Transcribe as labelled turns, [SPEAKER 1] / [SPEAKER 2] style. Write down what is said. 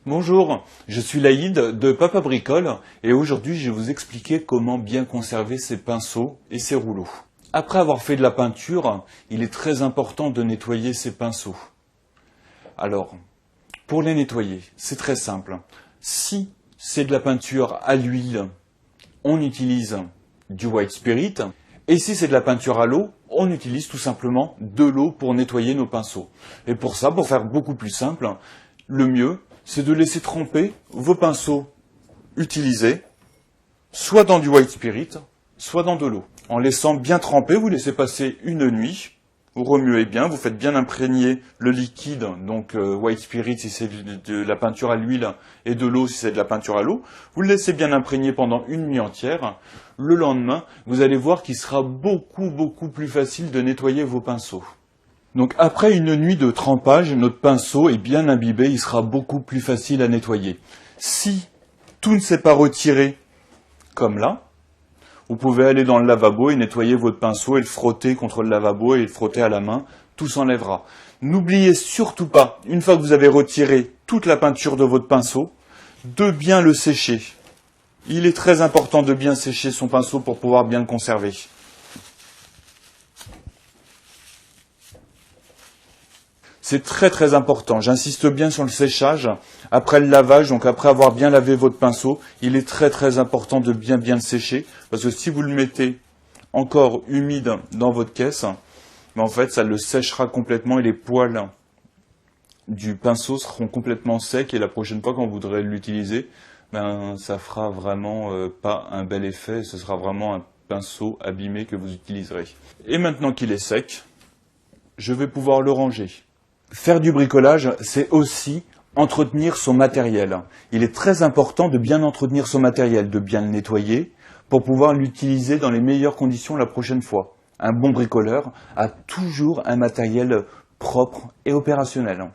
[SPEAKER 1] Bonjour, je suis Laïd de Papa Bricole et aujourd'hui je vais vous expliquer comment bien conserver ses pinceaux et ses rouleaux. Après avoir fait de la peinture, il est très important de nettoyer ses pinceaux. Alors, pour les nettoyer, c'est très simple. Si c'est de la peinture à l'huile, on utilise du White Spirit. Et si c'est de la peinture à l'eau, on utilise tout simplement de l'eau pour nettoyer nos pinceaux. Et pour ça, pour faire beaucoup plus simple, le mieux, c'est de laisser tremper vos pinceaux utilisés, soit dans du White Spirit, soit dans de l'eau. En laissant bien tremper, vous laissez passer une nuit, vous remuez bien, vous faites bien imprégner le liquide, donc White Spirit si c'est de la peinture à l'huile et de l'eau si c'est de la peinture à l'eau. Vous le laissez bien imprégner pendant une nuit entière. Le lendemain, vous allez voir qu'il sera beaucoup plus facile de nettoyer vos pinceaux. Donc après une nuit de trempage, notre pinceau est bien imbibé, il sera beaucoup plus facile à nettoyer. Si tout ne s'est pas retiré comme là, vous pouvez aller dans le lavabo et nettoyer votre pinceau et le frotter contre le lavabo et le frotter à la main, tout s'enlèvera. N'oubliez surtout pas, une fois que vous avez retiré toute la peinture de votre pinceau, de bien le sécher. Il est très important de bien sécher son pinceau pour pouvoir bien le conserver. C'est très important, j'insiste bien sur le séchage. Après le lavage, donc après avoir bien lavé votre pinceau, il est très important de bien le sécher. Parce que si vous le mettez encore humide dans votre caisse, ben en fait ça le séchera complètement et les poils du pinceau seront complètement secs. Et la prochaine fois qu'on voudrait l'utiliser, ben ça fera vraiment pas un bel effet. Ce sera vraiment un pinceau abîmé que vous utiliserez. Et maintenant qu'il est sec, je vais pouvoir le ranger. Faire du bricolage, c'est aussi entretenir son matériel. Il est très important de bien entretenir son matériel, de bien le nettoyer, pour pouvoir l'utiliser dans les meilleures conditions la prochaine fois. Un bon bricoleur a toujours un matériel propre et opérationnel.